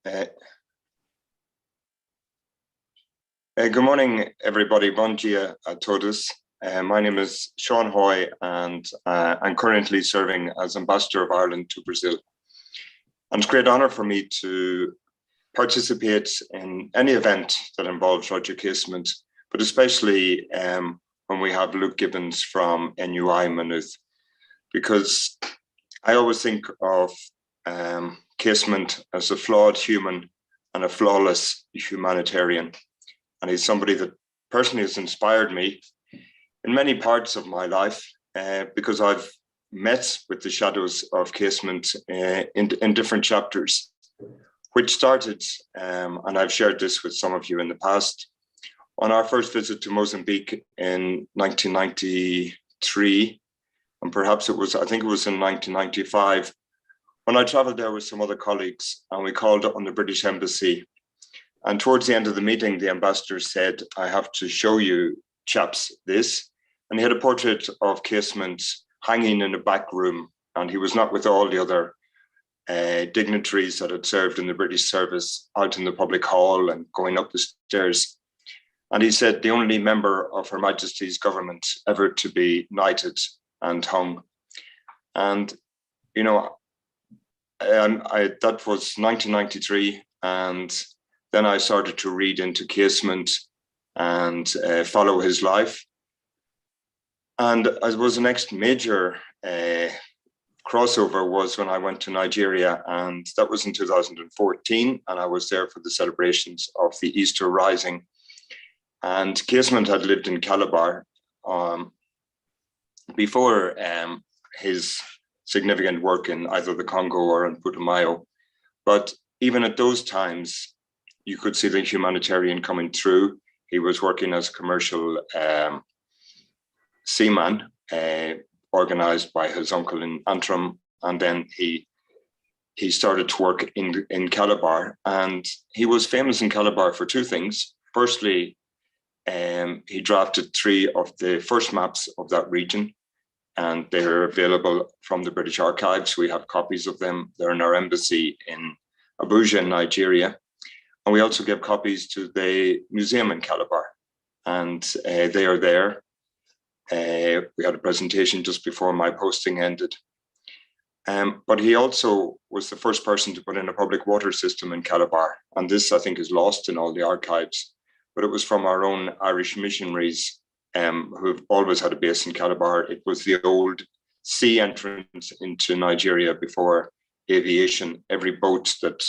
Uh, Good morning, everybody. Bon dia a todos. My name is Sean Hoy, and I'm currently serving as Ambassador of Ireland to Brazil. And it's a great honour for me to participate in any event that involves Roger Casement, but especially when we have Luke Gibbons from NUI Maynooth, because I always think of Casement as a flawed human and a flawless humanitarian. And he's somebody that personally has inspired me in many parts of my life because I've met with the shadows of Casement in different chapters, which started, and I've shared this with some of you in the past, on our first visit to Mozambique in 1993, and perhaps I think it was in 1995, when I traveled there with some other colleagues, and we called on the British Embassy. And towards the end of the meeting, the ambassador said, "I have to show you chaps this." And he had a portrait of Casement hanging in a back room, and he was not with all the other dignitaries that had served in the British service out in the public hall and going up the stairs. And he said, the only member of Her Majesty's government ever to be knighted and hung. And, you know, that was 1993. And then I started to read into Casement and follow his life. And I suppose the next major crossover was when I went to Nigeria, and that was in 2014, and I was there for the celebrations of the Easter Rising. And Casement had lived in Calabar before his significant work in either the Congo or in Putomayo. But even at those times, you could see the humanitarian coming through. He was working as a commercial seaman, organized by his uncle in Antrim, and then he started to work in Calabar. And he was famous in Calabar for two things. Firstly, he drafted 3 of the first maps of that region, and they are available from the British Archives. We have copies of them. They're in our embassy in Abuja, in Nigeria. And we also gave copies to the museum in Calabar, and they are there. We had a presentation just before my posting ended. But he also was the first person to put in a public water system in Calabar. And this, I think, is lost in all the archives. But it was from our own Irish missionaries who've always had a base in Calabar. It was the old sea entrance into Nigeria before aviation. Every boat that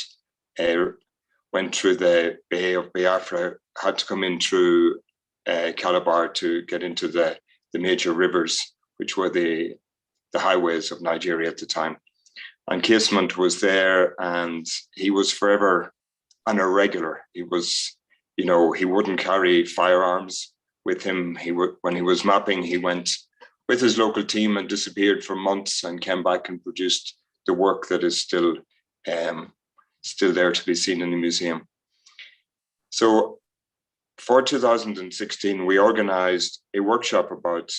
went through the Bay of Biafra had to come in through Calabar to get into the major rivers, which were the highways of Nigeria at the time. And Casement was there, and he was forever an irregular. He was, he wouldn't carry firearms with him. When he was mapping, he went with his local team and disappeared for months and came back and produced the work that is still there to be seen in the museum. So for 2016, we organized a workshop about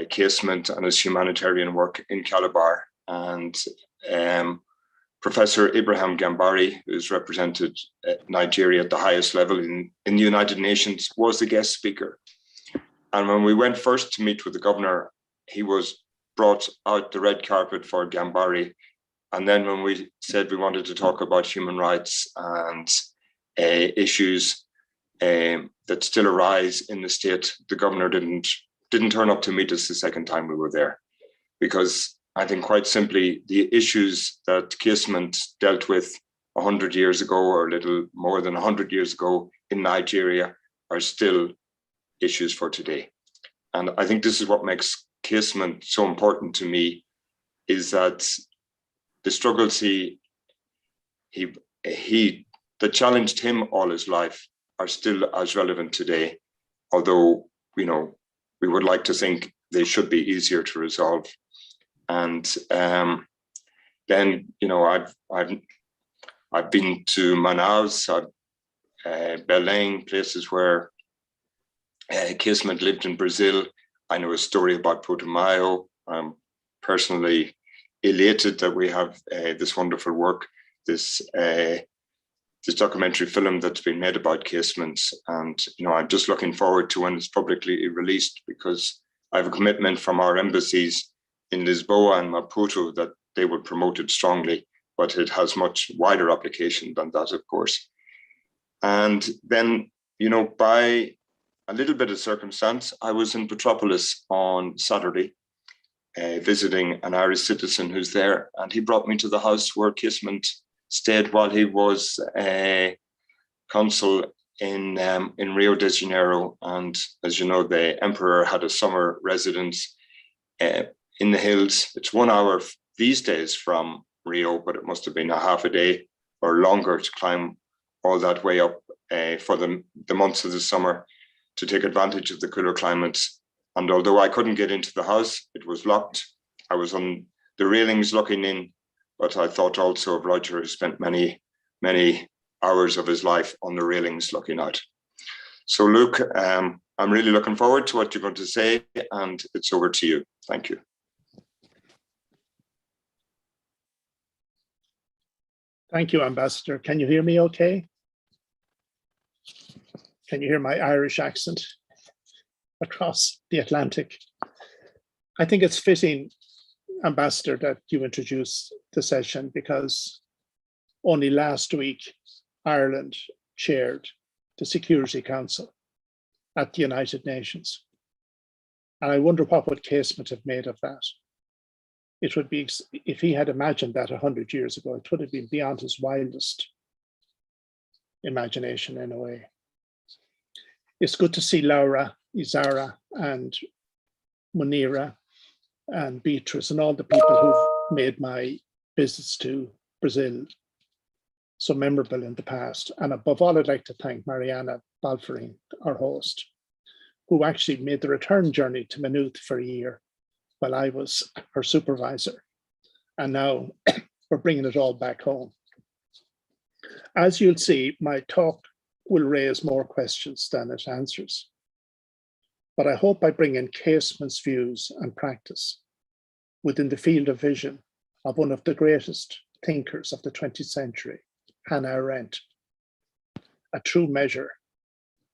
Casement and his humanitarian work in Calabar. And Professor Ibrahim Gambari, who's represented Nigeria at the highest level in the United Nations, was the guest speaker. And when we went first to meet with the governor, he was brought out the red carpet for Gambari. And then when we said we wanted to talk about human rights and issues that still arise in the state, the governor didn't turn up to meet us the second time we were there, because I think quite simply the issues that Casement dealt with 100 years ago, or a little more than 100 years ago in Nigeria, are still issues for today. And I think this is what makes Casement so important to me, is that the struggles that challenged him all his life are still as relevant today, although we would like to think they should be easier to resolve. And then I've been to Manaus, Belém, places where Casement lived in Brazil. I know a story about Putomayo. I'm personally elated that we have this wonderful work, this this documentary film that's been made about Casement. And, I'm just looking forward to when it's publicly released, because I have a commitment from our embassies in Lisboa and Maputo that they will promote it strongly, but it has much wider application than that, of course. And then, by a little bit of circumstance, I was in Petropolis on Saturday, visiting an Irish citizen who's there, and he brought me to the house where Casement stayed while he was a consul in Rio de Janeiro. And as you know, the emperor had a summer residence in the hills. It's 1 hour these days from Rio, but it must have been a half a day or longer to climb all that way up for the months of the summer to take advantage of the cooler climates. And although I couldn't get into the house, it was locked. I was on the railings looking in, but I thought also of Roger, who spent many, many hours of his life on the railings looking out. So Luke, I'm really looking forward to what you're going to say, and it's over to you. Thank you. Thank you, Ambassador. Can you hear me okay? Can you hear my Irish accent across the Atlantic? I think it's fitting, Ambassador, that you introduce the session, because only last week Ireland chaired the Security Council at the United Nations. And I wonder what would Casement have made of that. It would be, if he had imagined that 100 years ago, it would have been beyond his wildest imagination in a way. It's good to see Laura, Izara, and Munira, and Beatrice, and all the people who've made my visits to Brazil so memorable in the past. And above all, I'd like to thank Mariana Balforing, our host, who actually made the return journey to Maynooth for a year while I was her supervisor. And now we're bringing it all back home. As you'll see, my talk will raise more questions than it answers. But I hope I bring in Casement's views and practice within the field of vision of one of the greatest thinkers of the 20th century, Hannah Arendt, a true measure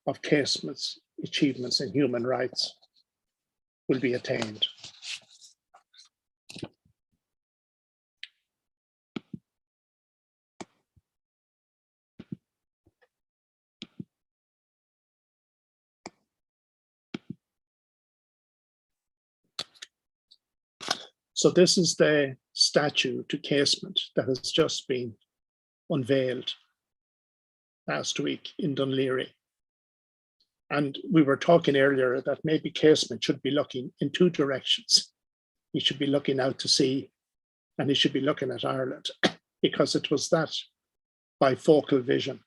of Casement's achievements in human rights will be attained. So this is the statue to Casement that has just been unveiled last week in Dunleary. And we were talking earlier that maybe Casement should be looking in two directions. He should be looking out to sea, and he should be looking at Ireland, because it was that bifocal vision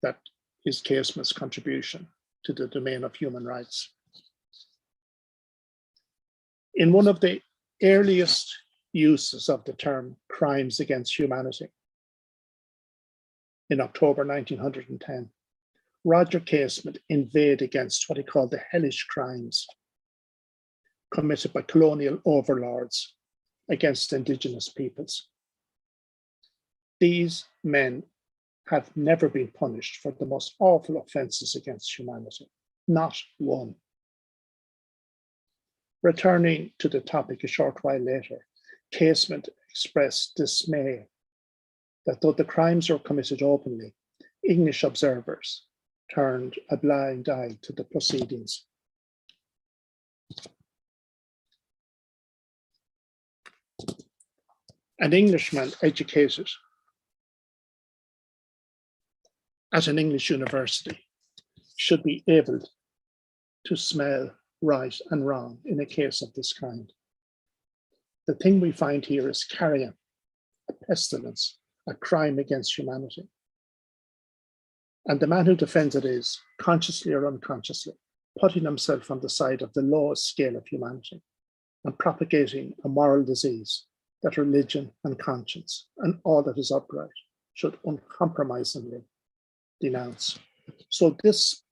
that is Casement's contribution to the domain of human rights. In one of the earliest uses of the term crimes against humanity, in October 1910, Roger Casement inveighed against what he called the hellish crimes committed by colonial overlords against indigenous peoples. These men have never been punished for the most awful offenses against humanity, not one. Returning to the topic a short while later, Casement expressed dismay that though the crimes were committed openly, English observers turned a blind eye to the proceedings. An Englishman educated at an English university should be able to smell right and wrong in a case of this kind. The thing we find here is carrion, a pestilence, a crime against humanity. And the man who defends it is, consciously or unconsciously, putting himself on the side of the lowest scale of humanity and propagating a moral disease that religion and conscience and all that is upright should uncompromisingly denounce. So this,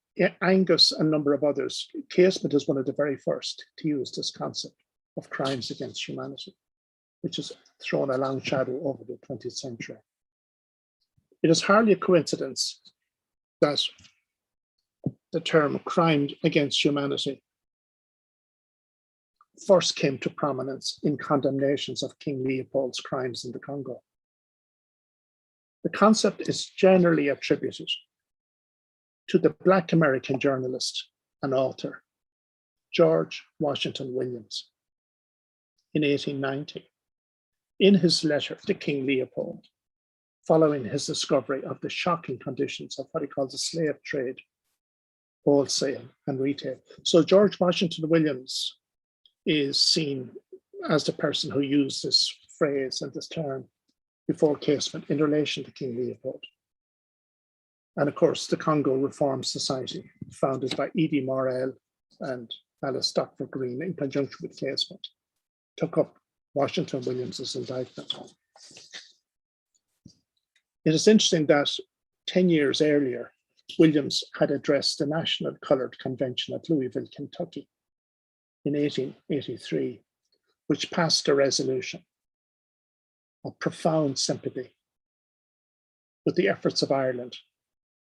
Angus and a number of others, Casement is one of the very first to use this concept of crimes against humanity, which has thrown a long shadow over the 20th century. It is hardly a coincidence that the term crime against humanity first came to prominence in condemnations of King Leopold's crimes in the Congo. The concept is generally attributed to the Black American journalist and author, George Washington Williams, in 1890, in his letter to King Leopold, following his discovery of the shocking conditions of what he calls the slave trade, wholesale and retail. So George Washington Williams is seen as the person who used this phrase and this term before Casement in relation to King Leopold. And of course, the Congo Reform Society, founded by Edie Morel and Alice Stopford Green in conjunction with Casement, took up Washington Williams's indictment. It is interesting that 10 years earlier, Williams had addressed the National Colored Convention at Louisville, Kentucky in 1883, which passed a resolution of profound sympathy with the efforts of Ireland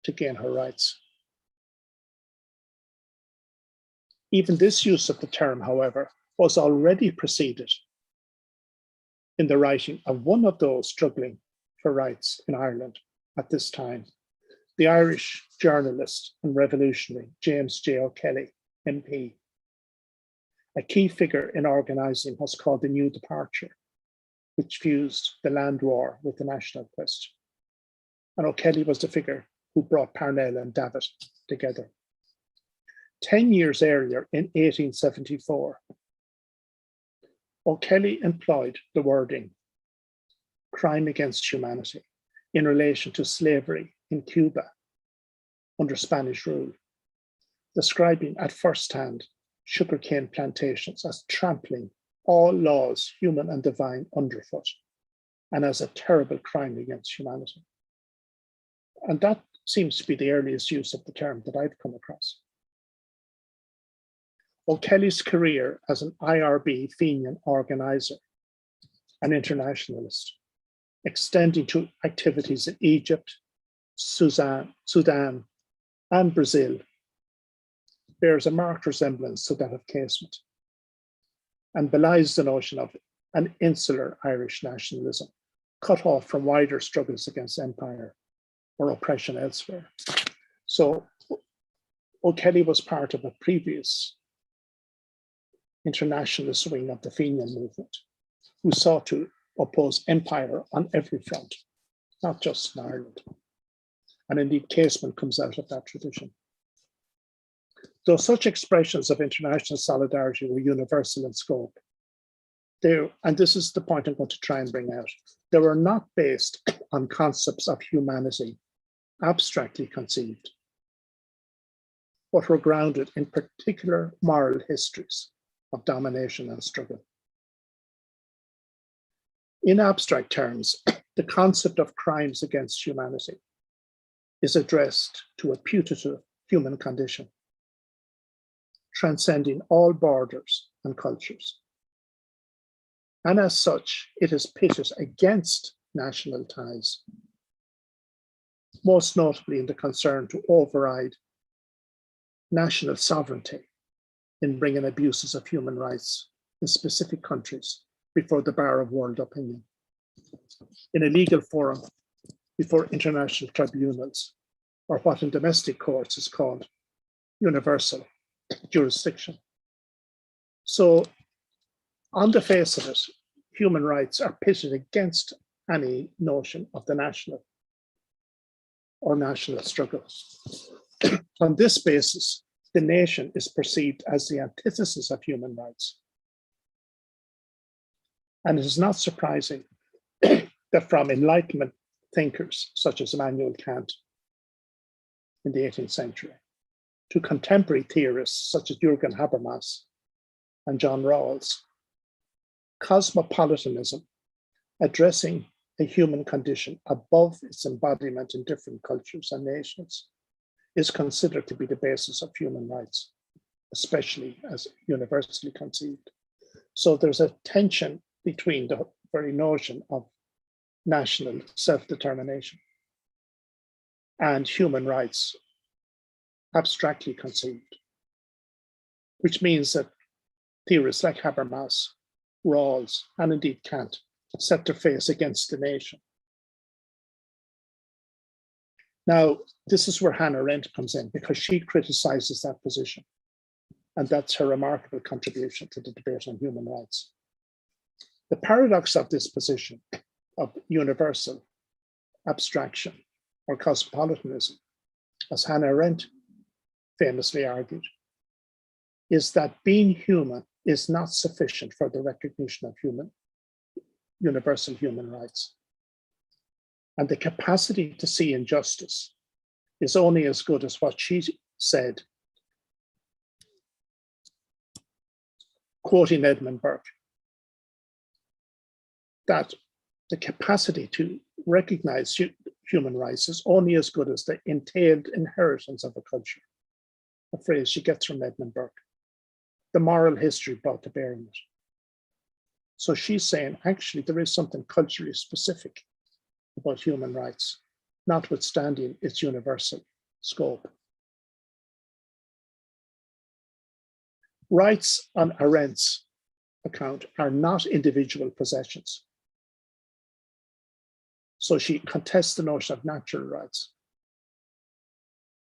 to gain her rights. Even this use of the term, however, was already preceded in the writing of one of those struggling for rights in Ireland at this time, the Irish journalist and revolutionary James J. O'Kelly, MP, a key figure in organising what's called the New Departure, which fused the land war with the national question. And O'Kelly was the figure who brought Parnell and Davitt together. 10 years earlier, in 1874, O'Kelly employed the wording crime against humanity in relation to slavery in Cuba under Spanish rule, describing at first hand sugarcane plantations as trampling all laws, human and divine, underfoot, and as a terrible crime against humanity. And that seems to be the earliest use of the term that I've come across. O'Kelly's career as an IRB Fenian organizer and internationalist, extending to activities in Egypt, Sudan, and Brazil, bears a marked resemblance to that of Casement and belies the notion of an insular Irish nationalism, cut off from wider struggles against empire or oppression elsewhere. So O'Kelly was part of a previous internationalist wing of the Fenian movement, who sought to oppose empire on every front, not just in Ireland. And indeed, Casement comes out of that tradition. Though such expressions of international solidarity were universal in scope, and this is the point I'm going to try and bring out, they were not based on concepts of humanity abstractly conceived, but were grounded in particular moral histories of domination and struggle. In abstract terms, the concept of crimes against humanity is addressed to a putative human condition, transcending all borders and cultures. And as such, it is pitted against national ties, most notably in the concern to override national sovereignty in bringing abuses of human rights in specific countries before the bar of world opinion, in a legal forum before international tribunals, or what in domestic courts is called universal jurisdiction. So on the face of it, human rights are pitted against any notion of the national or national struggle. On this basis, the nation is perceived as the antithesis of human rights. And it is not surprising that from Enlightenment thinkers such as Immanuel Kant in the 18th century to contemporary theorists such as Jürgen Habermas and John Rawls, cosmopolitanism, addressing the human condition above its embodiment in different cultures and nations, is considered to be the basis of human rights, especially as universally conceived. So there's a tension between the very notion of national self-determination and human rights abstractly conceived, which means that theorists like Habermas, Rawls, and indeed Kant set their face against the nation. Now, this is where Hannah Arendt comes in, because she criticizes that position. And that's her remarkable contribution to the debate on human rights. The paradox of this position of universal abstraction or cosmopolitanism, as Hannah Arendt famously argued, is that being human is not sufficient for the recognition of universal human rights. And the capacity to see injustice is only as good as what she said, quoting Edmund Burke, that the capacity to recognize human rights is only as good as the entailed inheritance of a culture, a phrase she gets from Edmund Burke, the moral history brought to bear in it. So she's saying, actually, there is something culturally specific about human rights, notwithstanding its universal scope. Rights on Arendt's account are not individual possessions. So she contests the notion of natural rights.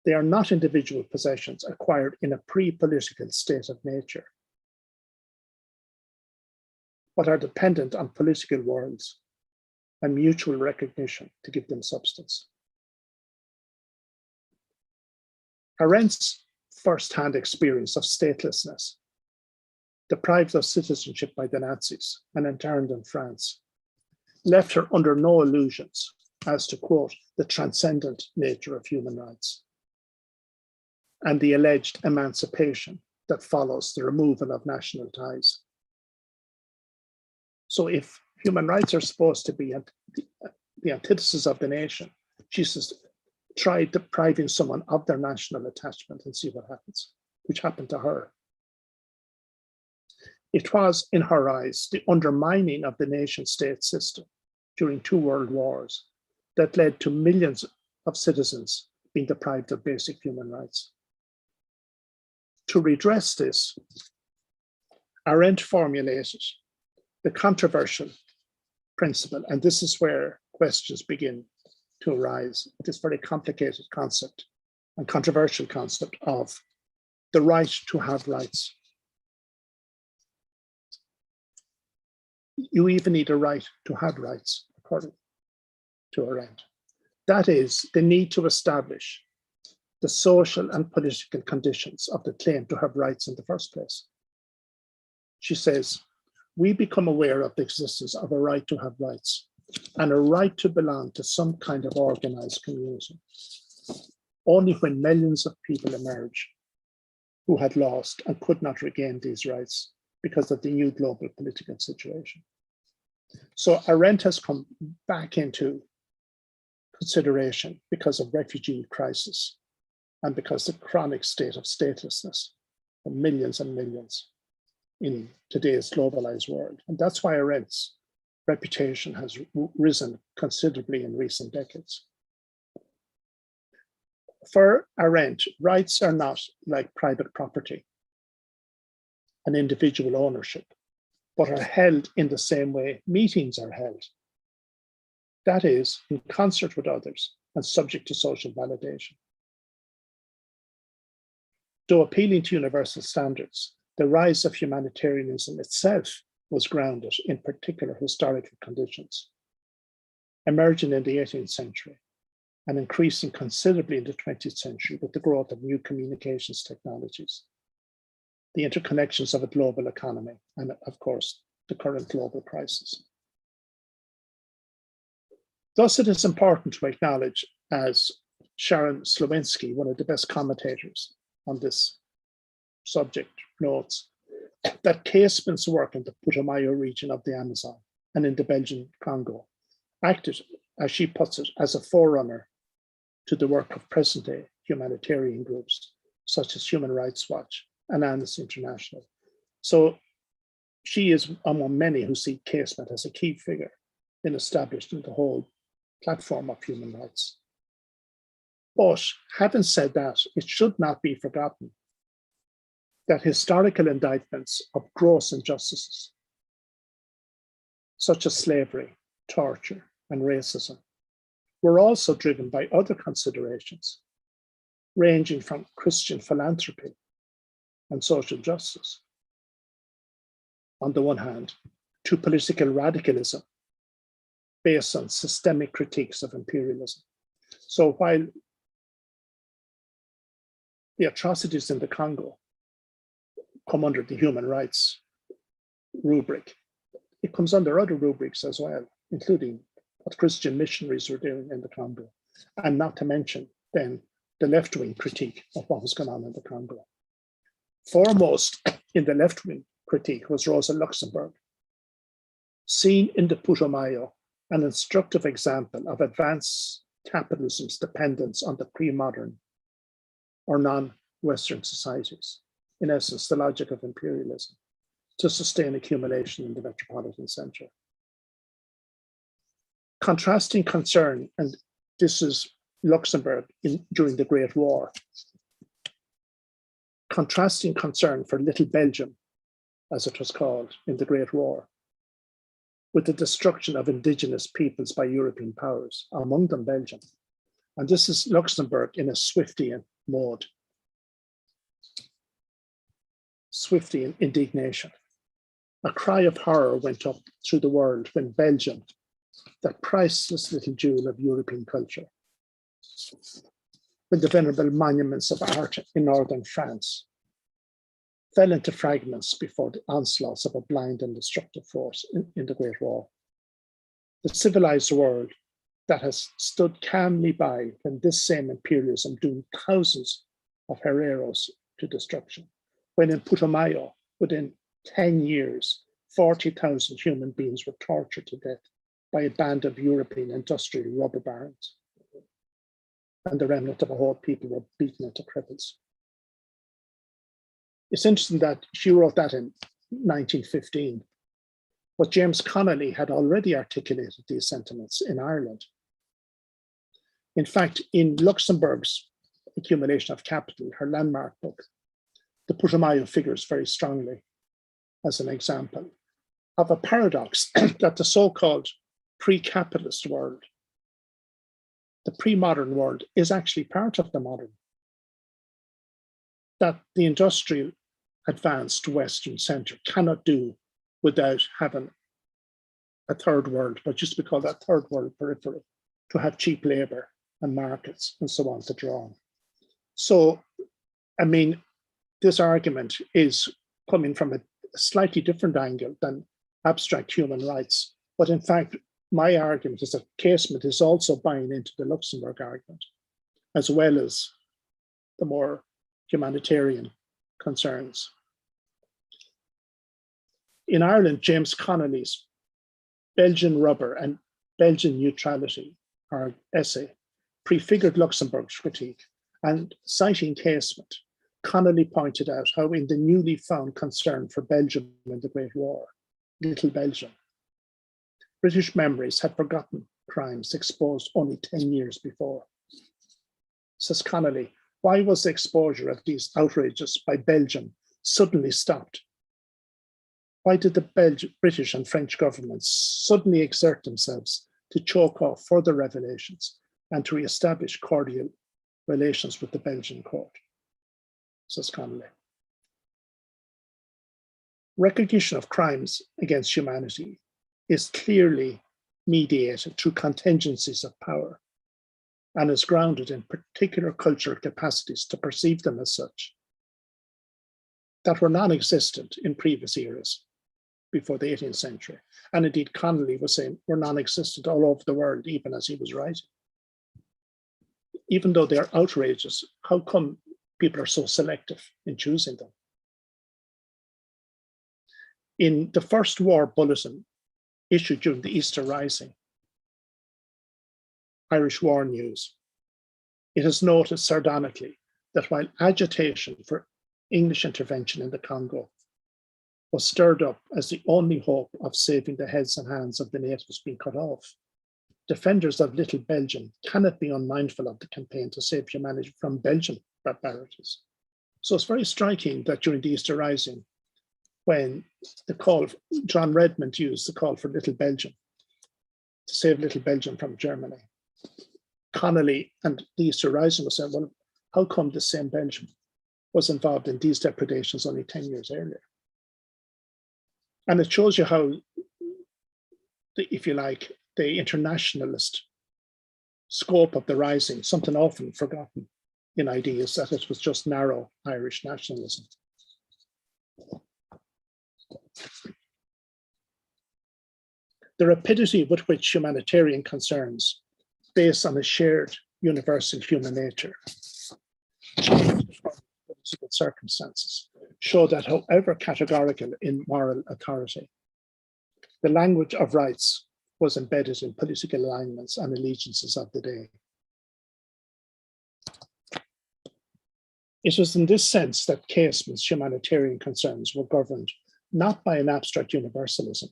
They are not individual possessions acquired in a pre-political state of nature, but are dependent on political worlds and mutual recognition to give them substance. Arendt's first-hand experience of statelessness, deprived of citizenship by the Nazis and interned in France, left her under no illusions as to, quote, the transcendent nature of human rights and the alleged emancipation that follows the removal of national ties. So if human rights are supposed to be the antithesis of the nation, she says, try depriving someone of their national attachment and see what happens, which happened to her. It was, in her eyes, the undermining of the nation-state system during 2 world wars that led to millions of citizens being deprived of basic human rights. To redress this, Arendt formulated the controversial principle, and this is where questions begin to arise, this very complicated concept and controversial concept of the right to have rights. You even need a right to have rights, according to Arendt. That is, the need to establish the social and political conditions of the claim to have rights in the first place. She says, we become aware of the existence of a right to have rights and a right to belong to some kind of organized community only when millions of people emerge who had lost and could not regain these rights because of the new global political situation. So Arendt has come back into consideration because of refugee crisis and because the chronic state of statelessness for millions and millions in today's globalized world. And that's why Arendt's reputation has risen considerably in recent decades. For Arendt, rights are not like private property and individual ownership, but are held in the same way meetings are held. That is, in concert with others and subject to social validation. Though appealing to universal standards, the rise of humanitarianism itself was grounded in particular historical conditions, emerging in the 18th century and increasing considerably in the 20th century with the growth of new communications technologies, the interconnections of a global economy, and of course, the current global crisis. Thus, it is important to acknowledge, as Sharon Slowinski, one of the best commentators on this subject, notes, that Casement's work in the Putomayo region of the Amazon and in the Belgian Congo acted, as she puts it, as a forerunner to the work of present-day humanitarian groups, such as Human Rights Watch and Amnesty International. So she is among many who see Casement as a key figure in establishing the whole platform of human rights. But having said that, it should not be forgotten that historical indictments of gross injustices, such as slavery, torture, and racism, were also driven by other considerations, ranging from Christian philanthropy and social justice, on the one hand, to political radicalism based on systemic critiques of imperialism. So while the atrocities in the Congo come under the human rights rubric, it comes under other rubrics as well, including what Christian missionaries were doing in the Congo, and not to mention then the left-wing critique of what was going on in the Congo. Foremost in the left-wing critique was Rosa Luxemburg, seen in the Putomayo an instructive example of advanced capitalism's dependence on the pre-modern or non-Western societies, in essence, the logic of imperialism, to sustain accumulation in the metropolitan center. Contrasting concern, and this is Luxembourg during the Great War, contrasting concern for Little Belgium, as it was called in the Great War, with the destruction of indigenous peoples by European powers, among them Belgium. And this is Luxembourg in a Swiftian mode. Swiftian indignation. A cry of horror went up through the world when Belgium, that priceless little jewel of European culture, when the venerable monuments of art in northern France fell into fragments before the onslaughts of a blind and destructive force in the Great War. The civilized world that has stood calmly by when this same imperialism doomed thousands of Herreros to destruction, when in Putomayo, within 10 years, 40,000 human beings were tortured to death by a band of European industrial robber barons, and the remnant of a whole people were beaten into cripples. It's interesting that she wrote that in 1915, but James Connolly had already articulated these sentiments in Ireland. In fact, in Luxembourg's Accumulation of Capital, her landmark book, the Putomayo figures very strongly as an example of a paradox that the so-called pre-capitalist world, the pre-modern world, is actually part of the modern. That the industrial advanced Western center cannot do without having a third world, but just to call that third world periphery, to have cheap labor and markets and so on to draw on. So, I mean, this argument is coming from a slightly different angle than abstract human rights. But in fact, my argument is that Casement is also buying into the Luxembourg argument, as well as the more humanitarian concerns. In Ireland, James Connolly's Belgian Rubber and Belgian Neutrality, our essay, prefigured Luxembourg's critique, and citing Casement, Connolly pointed out how in the newly found concern for Belgium in the Great War, Little Belgium, British memories had forgotten crimes exposed only 10 years before. Says Connolly, why was the exposure of these outrages by Belgium suddenly stopped? Why did the British and French governments suddenly exert themselves to choke off further revelations and to re-establish cordial relations with the Belgian court? Says Connolly. Recognition of crimes against humanity is clearly mediated through contingencies of power and is grounded in particular cultural capacities to perceive them as such that were non-existent in previous eras before the 18th century. And indeed, Connolly was saying were non-existent all over the world, even as he was writing. Even though they're outrageous, how come people are so selective in choosing them? In the first war bulletin issued during the Easter Rising, Irish War News, it is noted sardonically that while agitation for English intervention in the Congo was stirred up as the only hope of saving the heads and hands of the natives being cut off, defenders of Little Belgium cannot be unmindful of the campaign to save humanity from Belgian barbarities. So it's very striking that during the Easter Rising, when the call, John Redmond used the call for Little Belgium, to save Little Belgium from Germany, Connolly and the Easter Rising was saying, well, how come the same Belgium was involved in these depredations only 10 years earlier? And it shows you how, if you like, the internationalist scope of the Rising, something often forgotten in ideas, that it was just narrow Irish nationalism. The rapidity with which humanitarian concerns, based on a shared universal human nature, circumstances, show that however categorical in moral authority, the language of rights was embedded in political alignments and allegiances of the day. It was in this sense that Casement's humanitarian concerns were governed not by an abstract universalism,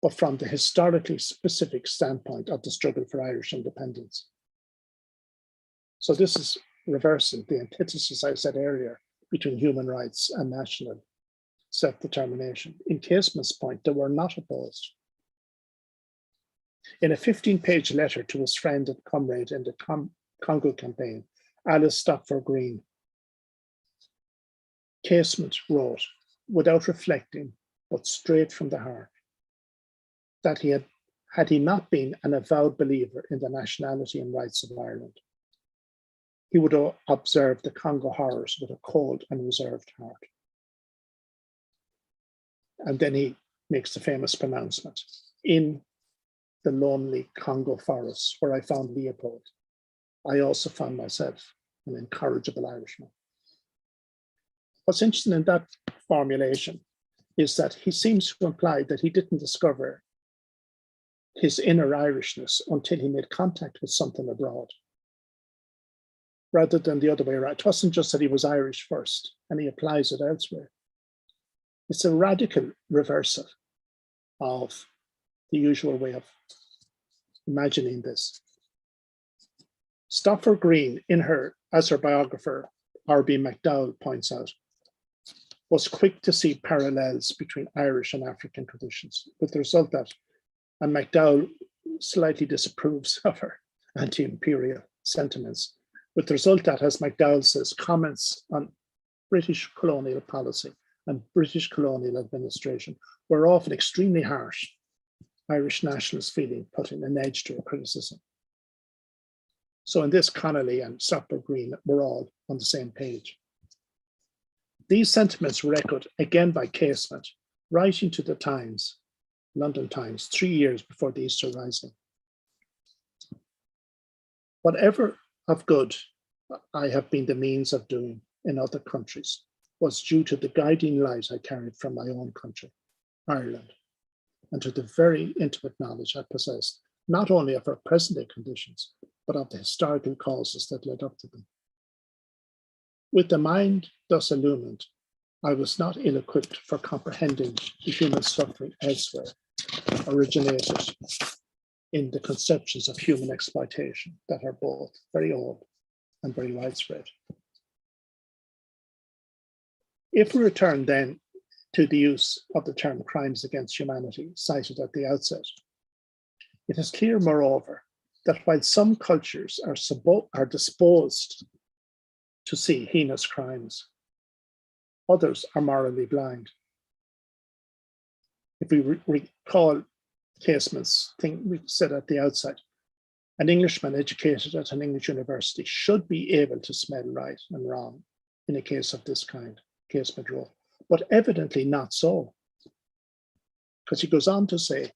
but from the historically specific standpoint of the struggle for Irish independence. So this is reversing the antithesis I said earlier between human rights and national self-determination. In Casement's point, they were not opposed. In a 15-page letter to his friend and comrade in the Congo campaign, Alice Stopford Green, Casement wrote, without reflecting, but straight from the heart, that had he not been an avowed believer in the nationality and rights of Ireland, he would have observed the Congo horrors with a cold and reserved heart. And then he makes the famous pronouncement, in the lonely Congo forests where I found Leopold, I also found myself an incorrigible Irishman. What's interesting in that formulation is that he seems to imply that he didn't discover his inner Irishness until he made contact with something abroad, rather than the other way around. It wasn't just that he was Irish first and he applies it elsewhere. It's a radical reversal of the usual way of imagining this. Stopford Green, as her biographer, R.B. MacDowell points out, was quick to see parallels between Irish and African traditions, with the result that, and MacDowell slightly disapproves of her anti-imperial sentiments, with the result that, as MacDowell says, comments on British colonial policy and British colonial administration were often extremely harsh, Irish nationalist feeling putting an edge to her criticism. So in this, Connolly and Stopford Green were all on the same page. These sentiments were echoed again by Casement, writing to the Times, London Times, 3 years before the Easter Rising. Whatever of good I have been the means of doing in other countries was due to the guiding light I carried from my own country, Ireland, and to the very intimate knowledge I possessed, not only of our present-day conditions, but of the historical causes that led up to them. With the mind thus illumined, I was not ill-equipped for comprehending the human suffering elsewhere, originated in the conceptions of human exploitation that are both very old and very widespread. If we return then to the use of the term crimes against humanity cited at the outset, it is clear, moreover, that while some cultures are disposed to see heinous crimes, others are morally blind. If we recall Casement's thing we said at the outset, an Englishman educated at an English university should be able to smell right and wrong in a case of this kind, Casement wrote, but evidently not so. Because he goes on to say,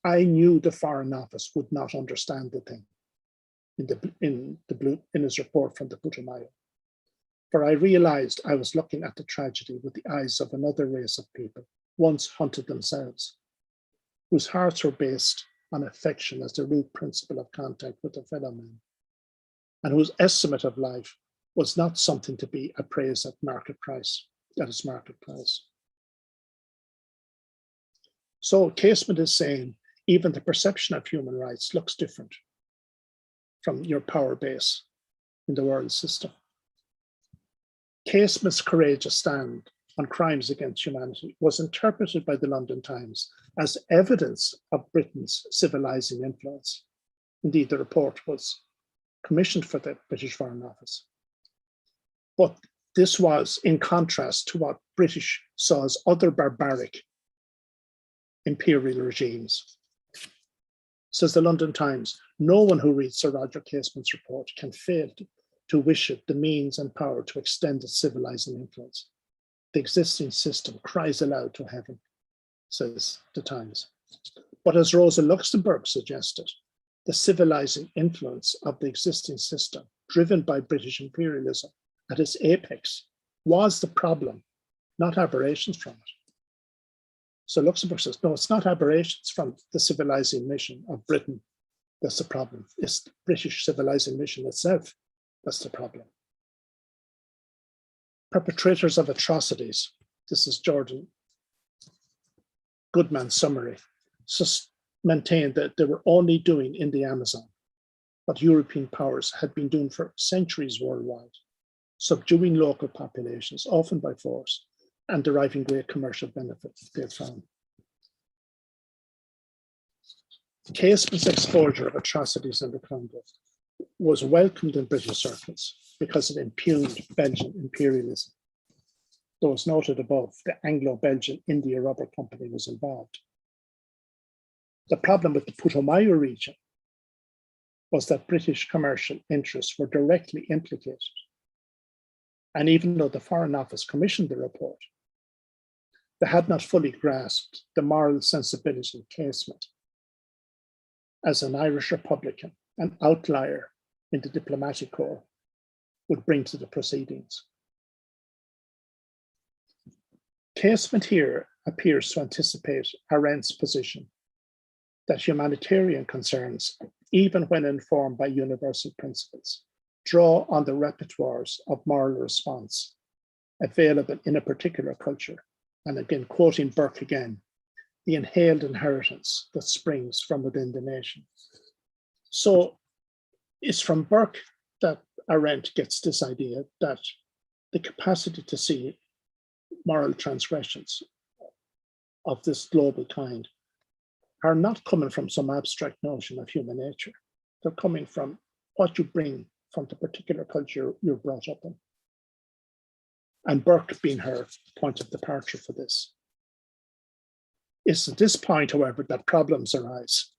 I knew the Foreign Office would not understand the thing in his report from the Putomayo. For I realized I was looking at the tragedy with the eyes of another race of people, once hunted themselves, whose hearts were based on affection as the root principle of contact with a fellow man, and whose estimate of life was not something to be appraised at market price, at its market price. So Casement is saying, even the perception of human rights looks different from your power base in the world system. Casement's courageous stand on crimes against humanity was interpreted by the London Times as evidence of Britain's civilizing influence. Indeed, the report was commissioned for the British Foreign Office. But this was in contrast to what British saw as other barbaric imperial regimes. Says the London Times, no one who reads Sir Roger Casement's report can fail to wish it the means and power to extend its civilizing influence. The existing system cries aloud to heaven, says the Times. But as Rosa Luxemburg suggested, the civilizing influence of the existing system, driven by British imperialism at its apex, was the problem, not aberrations from it. So Luxemburg says, no, it's not aberrations from the civilizing mission of Britain that's the problem. It's the British civilizing mission itself that's the problem. Perpetrators of Atrocities, this is Jordan Goodman's summary, maintained that they were only doing in the Amazon what European powers had been doing for centuries worldwide, subduing local populations, often by force, and deriving great commercial benefit, they found. Casement's exposure of atrocities in the Congo was welcomed in British circles because it impugned Belgian imperialism. Though as noted above, the Anglo-Belgian India Rubber Company was involved. The problem with the Putomayo region was that British commercial interests were directly implicated. And even though the Foreign Office commissioned the report, they had not fully grasped the moral sensibility of Casement as an Irish Republican, an outlier in the diplomatic corps, would bring to the proceedings. Casement here appears to anticipate Arendt's position that humanitarian concerns, even when informed by universal principles, draw on the repertoires of moral response available in a particular culture. And again, quoting Burke again, the inhaled inheritance that springs from within the nation. So it's from Burke that Arendt gets this idea that the capacity to see moral transgressions of this global kind are not coming from some abstract notion of human nature. They're coming from what you bring from the particular culture you're brought up in. And Burke being her point of departure for this. It's at this point, however, that problems arise.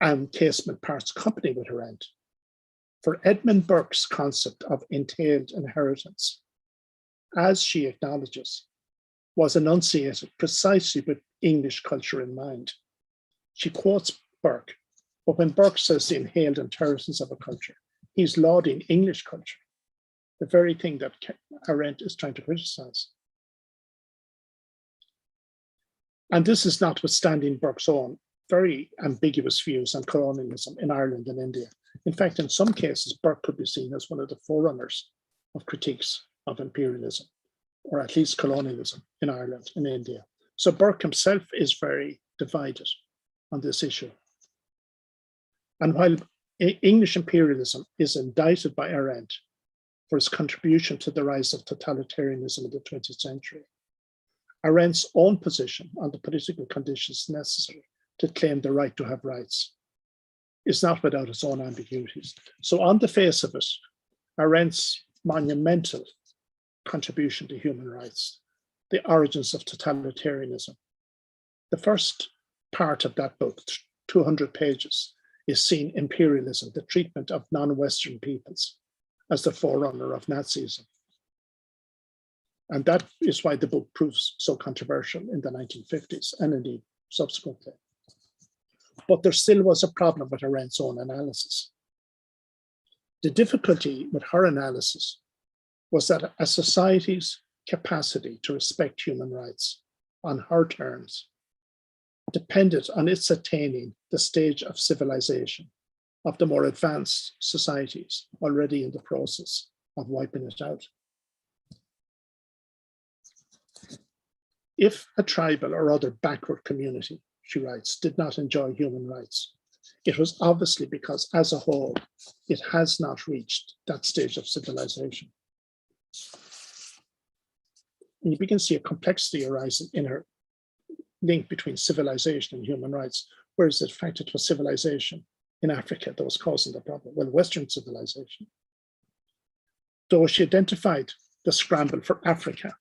And Casement parts company with Arendt. For Edmund Burke's concept of entailed inheritance, as she acknowledges, was enunciated precisely with English culture in mind. She quotes Burke, but when Burke says the inhaled inheritance of a culture, he's lauding English culture, the very thing that Arendt is trying to criticize. And this is notwithstanding Burke's own very ambiguous views on colonialism in Ireland and India. In fact, in some cases, Burke could be seen as one of the forerunners of critiques of imperialism, or at least colonialism in Ireland and India. So Burke himself is very divided on this issue. And while English imperialism is indicted by Arendt for its contribution to the rise of totalitarianism in the 20th century, Arendt's own position on the political conditions necessary to claim the right to have rights is not without its own ambiguities. So on the face of it, Arendt's monumental contribution to human rights, the origins of totalitarianism. The first part of that book, 200 pages, is seen imperialism, the treatment of non-Western peoples, as the forerunner of Nazism. And that is why the book proves so controversial in the 1950s and indeed subsequently. But there still was a problem with Arendt's own analysis. The difficulty with her analysis was that a society's capacity to respect human rights on her terms depended on its attaining the stage of civilization of the more advanced societies already in the process of wiping it out. If a tribal or other backward community, she writes, did not enjoy human rights, it was obviously because, as a whole, it has not reached that stage of civilization. And you begin to see a complexity arising in her link between civilization and human rights, whereas in fact it was civilization in Africa that was causing the problem, well, Western civilization. Though she identified the scramble for Africa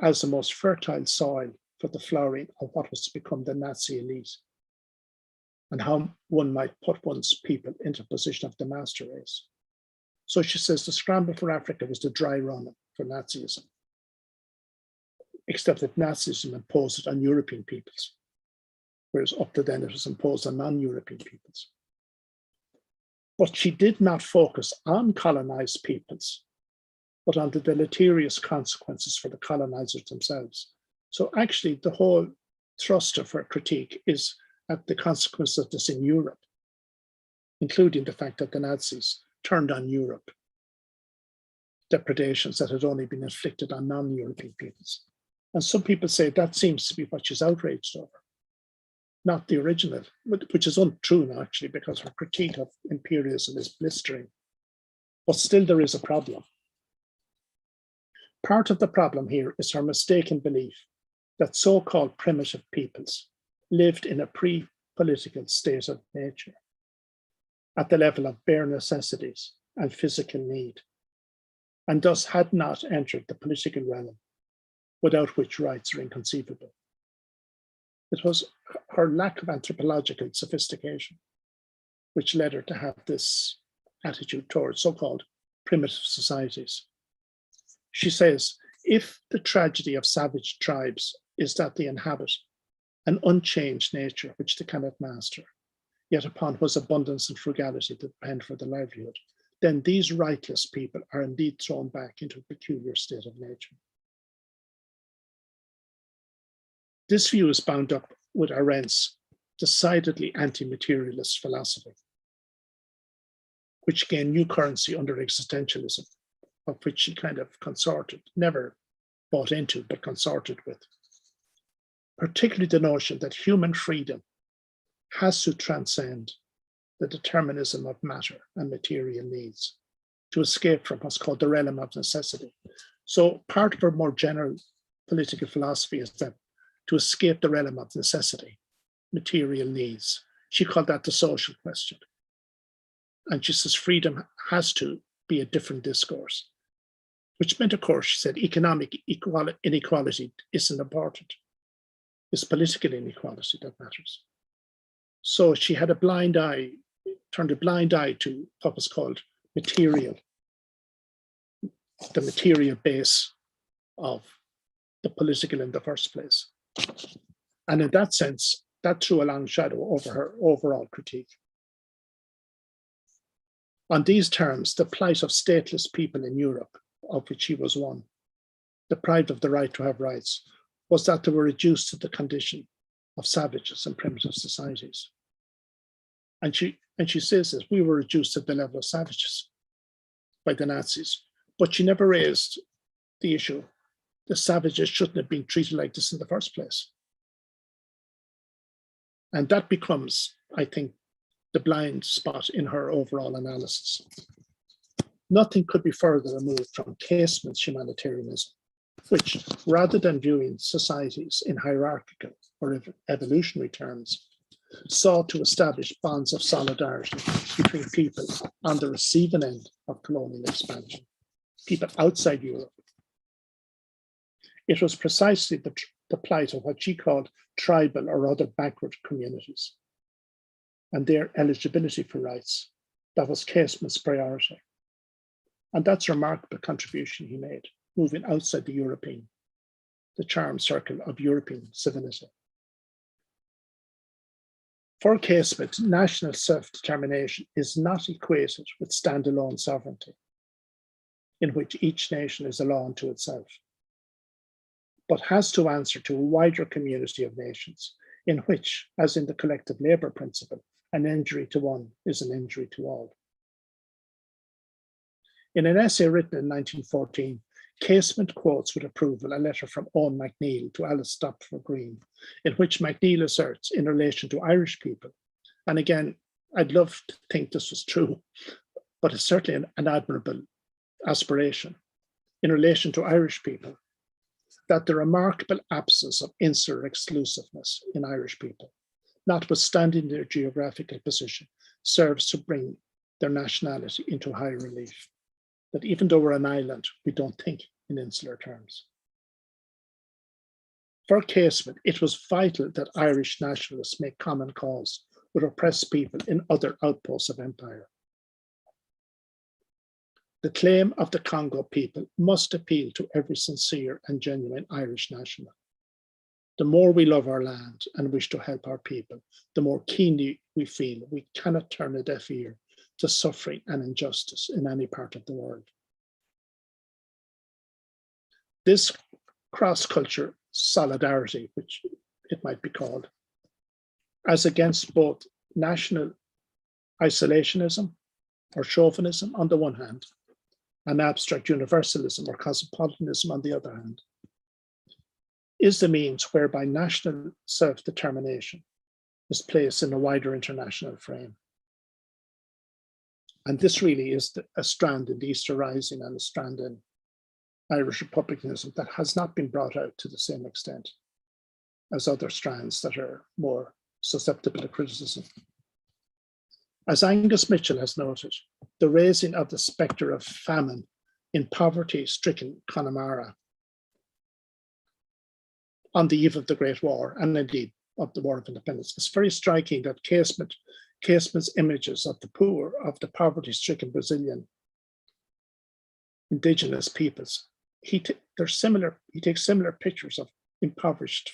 as the most fertile soil for the flowering of what was to become the Nazi elite, and how one might put one's people into a position of the master race. So she says the scramble for Africa was the dry run for Nazism, except that Nazism imposed it on European peoples, whereas up to then it was imposed on non-European peoples. But she did not focus on colonized peoples, but on the deleterious consequences for the colonizers themselves. So actually the whole thrust of her critique is at the consequences of this in Europe, including the fact that the Nazis turned on Europe, depredations that had only been inflicted on non-European peoples. And some people say that seems to be what she's outraged over, not the original, which is untrue now, actually, because her critique of imperialism is blistering. But still there is a problem. Part of the problem here is her mistaken belief that so-called primitive peoples lived in a pre-political state of nature, at the level of bare necessities and physical need, and thus had not entered the political realm, without which rights are inconceivable. It was her lack of anthropological sophistication which led her to have this attitude towards so-called primitive societies. She says, if the tragedy of savage tribes is that they inhabit an unchanged nature which they cannot master, yet upon whose abundance and frugality they depend for their livelihood, then these rightless people are indeed thrown back into a peculiar state of nature. This view is bound up with Arendt's decidedly anti-materialist philosophy, which gained new currency under existentialism, of which she kind of consorted, never bought into, but consorted with. Particularly the notion that human freedom has to transcend the determinism of matter and material needs to escape from what's called the realm of necessity. So part of her more general political philosophy is that to escape the realm of necessity, material needs, she called that the social question. And she says freedom has to be a different discourse, which meant, of course, she said economic inequality isn't important. It's political inequality that matters. So she had a blind eye, turned a blind eye to what was called material, the material base of the political in the first place. And in that sense, that threw a long shadow over her overall critique. On these terms, the plight of stateless people in Europe, of which she was one, deprived of the right to have rights, was that they were reduced to the condition of savages and primitive societies. And she says this, we were reduced to the level of savages by the Nazis, but she never raised the issue. The savages shouldn't have been treated like this in the first place. And that becomes, I think, the blind spot in her overall analysis. Nothing could be further removed from Casement's humanitarianism, which, rather than viewing societies in hierarchical or evolutionary terms, sought to establish bonds of solidarity between people on the receiving end of colonial expansion, people outside Europe. It was precisely the plight of what she called tribal or other backward communities and their eligibility for rights that was Casement's priority. And that's a remarkable contribution he made, moving outside the charm circle of European civility. For Casement, national self-determination is not equated with standalone sovereignty, in which each nation is a law unto itself, but has to answer to a wider community of nations, in which, as in the collective labour principle, an injury to one is an injury to all. In an essay written in 1914, Casement quotes with approval a letter from Eoin MacNeill to Alice Stopford Green, in which MacNeill asserts in relation to Irish people, and again, I'd love to think this was true, but it's certainly an admirable aspiration in relation to Irish people, that the remarkable absence of insular exclusiveness in Irish people, notwithstanding their geographical position, serves to bring their nationality into high relief. That even though we're an island, we don't think in insular terms. For Casement, it was vital that Irish nationalists make common cause with oppressed people in other outposts of empire. The claim of the Congo people must appeal to every sincere and genuine Irish national. The more we love our land and wish to help our people, the more keenly we feel we cannot turn a deaf ear to suffering and injustice in any part of the world. This cross-culture solidarity, which it might be called, as against both national isolationism or chauvinism on the one hand, and abstract universalism or cosmopolitanism on the other hand, is the means whereby national self-determination is placed in a wider international frame. And this really is a strand in the Easter Rising and a strand in Irish republicanism that has not been brought out to the same extent as other strands that are more susceptible to criticism. As Angus Mitchell has noted, the raising of the spectre of famine in poverty-stricken Connemara on the eve of the Great War, and indeed of the War of Independence, it's very striking that Casement's images of the poor, of the poverty-stricken Brazilian indigenous peoples, he takes similar pictures of impoverished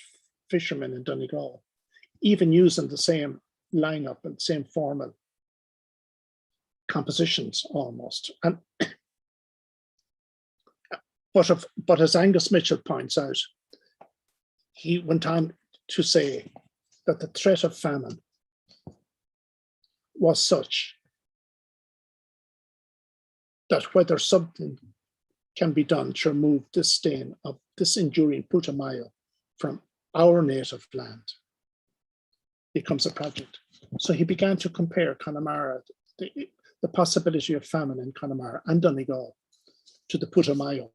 fishermen in Donegal, even using the same lineup and same formal compositions almost. And but as Angus Mitchell points out, he went on to say that the threat of famine was such that whether something can be done to remove this stain of this enduring Putomayo from our native land becomes a project. So he began to compare Connemara, the possibility of famine in Connemara and Donegal, to the Putomayo.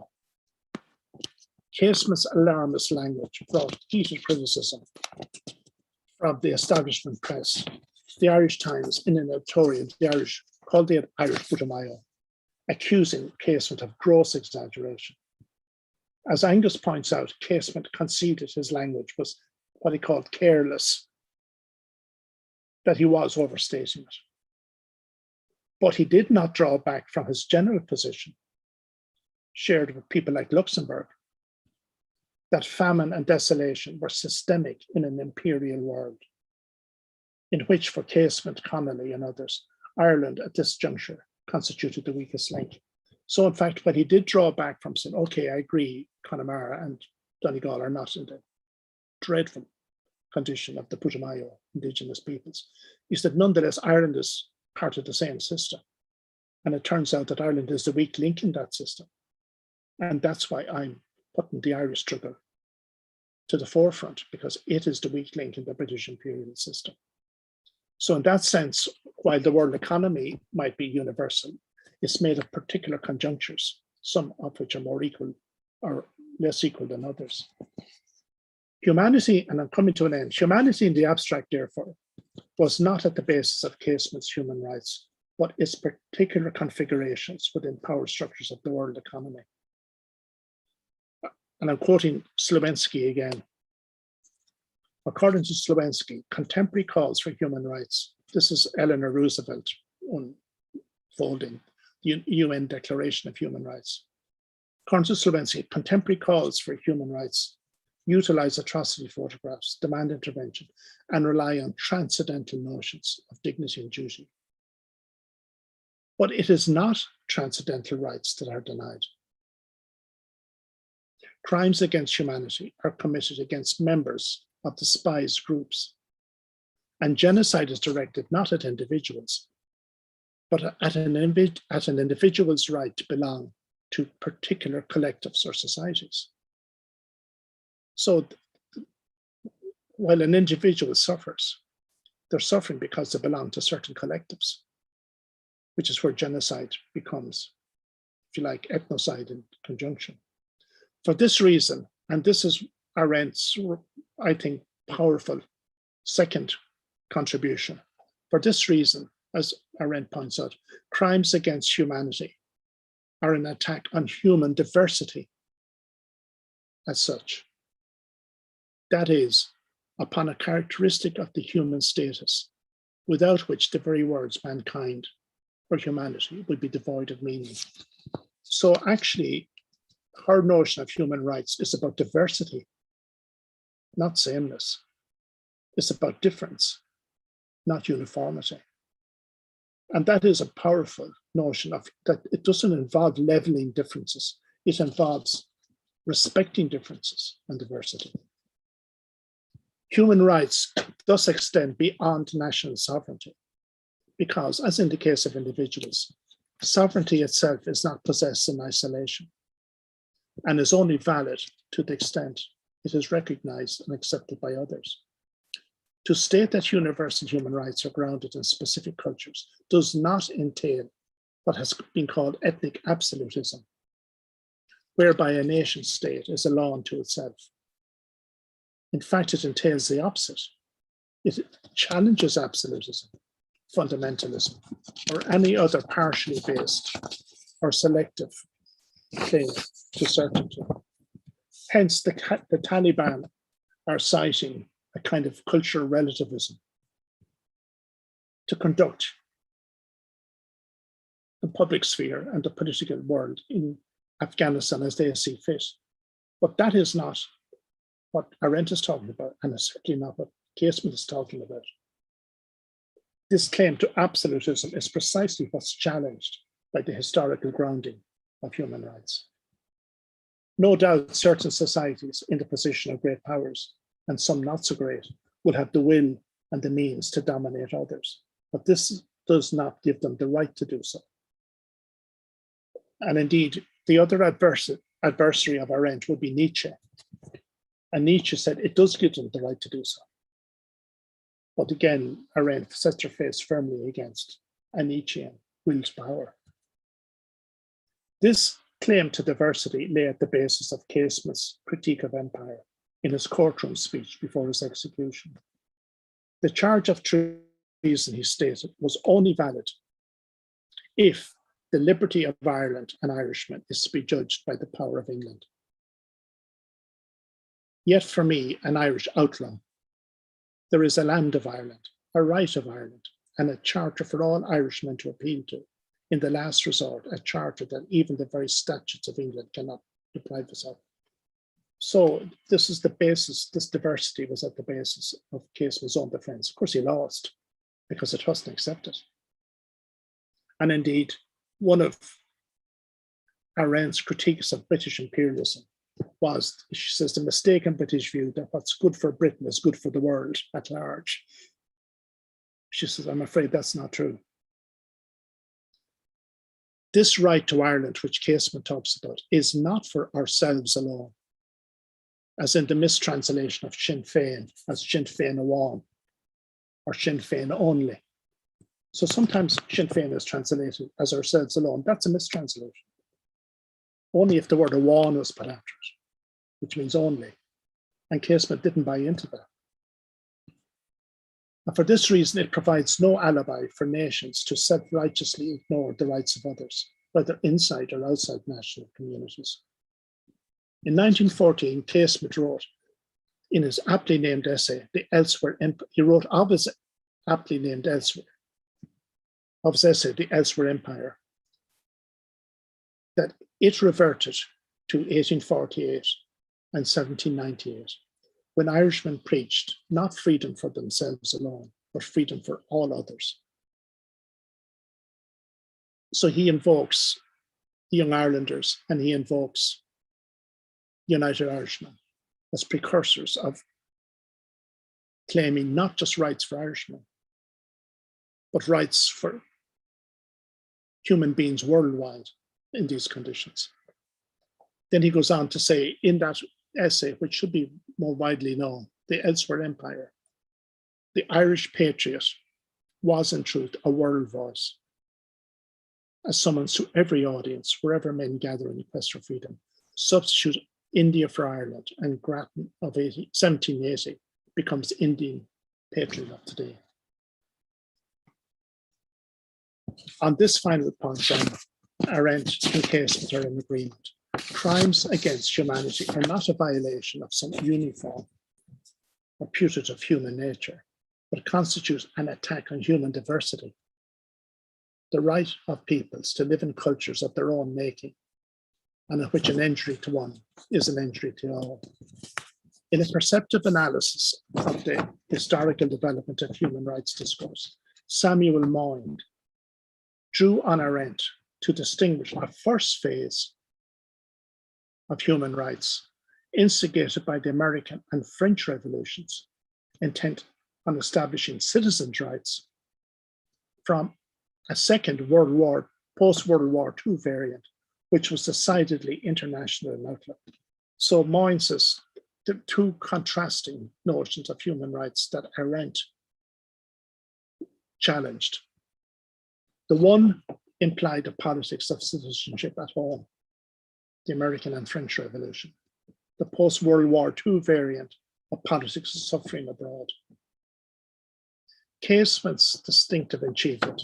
Casement's alarmist language brought heated criticism from the establishment press. The Irish Times, in an editorial, called the Irish Putomayo, accusing Casement of gross exaggeration. As Angus points out, Casement conceded his language was what he called careless, that he was overstating it. But he did not draw back from his general position, shared with people like Luxembourg, that famine and desolation were systemic in an imperial world, in which, for Casement, Connolly, and others, Ireland at this juncture constituted the weakest link. So, in fact, when he did draw back from saying, okay, I agree, Connemara and Donegal are not in the dreadful condition of the Putumayo indigenous peoples, he said, nonetheless, Ireland is part of the same system. And it turns out that Ireland is the weak link in that system. And that's why I'm putting the Irish struggle to the forefront, because it is the weak link in the British imperial system. So in that sense, while the world economy might be universal, it's made of particular conjunctures, some of which are more equal or less equal than others. Humanity, and I'm coming to an end, humanity in the abstract, therefore, was not at the basis of Casement's human rights, but its particular configurations within power structures of the world economy. And I'm quoting Słowensky again. According to Słowensky, contemporary calls for human rights, this is Eleanor Roosevelt unfolding the UN Declaration of Human Rights. According to Słowensky, contemporary calls for human rights utilize atrocity photographs, demand intervention, and rely on transcendental notions of dignity and duty. But it is not transcendental rights that are denied. Crimes against humanity are committed against members of despised groups, and genocide is directed not at individuals, but at an individual's right to belong to particular collectives or societies. So while an individual suffers, they're suffering because they belong to certain collectives, which is where genocide becomes, if you like, ethnocide in conjunction. For this reason, and this is Arendt's, I think, powerful second contribution. For this reason, as Arendt points out, crimes against humanity are an attack on human diversity as such. That is, upon a characteristic of the human status, without which the very words mankind or humanity would be devoid of meaning. So actually, her notion of human rights is about diversity, not sameness. It's about difference, not uniformity. And that is a powerful notion of that. It doesn't involve leveling differences. It involves respecting differences and diversity. Human rights thus extend beyond national sovereignty, because, as in the case of individuals, sovereignty itself is not possessed in isolation and is only valid to the extent it is recognized and accepted by others. To state that universal human rights are grounded in specific cultures does not entail what has been called ethnic absolutism, whereby a nation state is a law unto itself. In fact, it entails the opposite. It challenges absolutism, fundamentalism, or any other partially based or selective claim to certainty. Hence, the Taliban are citing a kind of cultural relativism to conduct the public sphere and the political world in Afghanistan as they see fit. But that is not what Arendt is talking about, and it's certainly not what Casement is talking about. This claim to absolutism is precisely what's challenged by the historical grounding of human rights. No doubt certain societies in the position of great powers, and some not so great, will have the will and the means to dominate others, but this does not give them the right to do so. And indeed, the other adversary of Arendt would be Nietzsche. And Nietzsche said it does give them the right to do so. But again, Arendt sets her face firmly against a Nietzschean will to power. This claim to diversity lay at the basis of Casement's critique of empire in his courtroom speech before his execution. The charge of treason, he stated, was only valid if the liberty of Ireland and Irishmen is to be judged by the power of England. Yet for me, an Irish outlaw, there is a land of Ireland, a right of Ireland, and a charter for all Irishmen to appeal to. In the last resort, a charter that even the very statutes of England cannot deprive us of. So this is the basis, this diversity was at the basis of Casement's own defense. Of course, he lost because it wasn't accepted. And indeed, one of Arendt's critiques of British imperialism was, she says, the mistaken British view that what's good for Britain is good for the world at large. She says, I'm afraid that's not true. This right to Ireland, which Casement talks about, is not for ourselves alone, as in the mistranslation of Sinn Féin as Sinn Féin Eoin, or Sinn Féin only. So sometimes Sinn Féin is translated as ourselves alone. That's a mistranslation. Only if the word Eoin was put after it, which means only. And Casement didn't buy into that. And for this reason, it provides no alibi for nations to self-righteously ignore the rights of others, whether inside or outside national communities. In 1914, Casement wrote in his aptly named essay, The Elsewhere Empire, he wrote of his aptly named Elsewhere, of his essay, The Elsewhere Empire, that it reverted to 1848 and 1798, when Irishmen preached not freedom for themselves alone, but freedom for all others. So he invokes the Young Irelanders and he invokes United Irishmen as precursors of claiming not just rights for Irishmen, but rights for human beings worldwide in these conditions. Then he goes on to say in that essay, which should be more widely known, The Elsewhere Empire, the Irish patriot was in truth a world voice, a summons to every audience wherever men gather in the quest for freedom. Substitute India for Ireland, and Grattan of 1780 becomes Indian patriot of today. On this final point, then, Arendt and Casement are in agreement. Crimes against humanity are not a violation of some uniform or putative human nature, but constitute an attack on human diversity, the right of peoples to live in cultures of their own making, and in which an injury to one is an injury to all. In a perceptive analysis of the historical development of human rights discourse, Samuel Moyne drew on Arendt to distinguish a first phase of human rights instigated by the American and French revolutions, intent on establishing citizens' rights, from a second post-World War II variant, which was decidedly international in outlook. So Moyne says the two contrasting notions of human rights that Arendt challenged. The one implied a politics of citizenship at home, the American and French Revolution. The post-World War II variant of politics of suffering abroad. Casement's distinctive achievement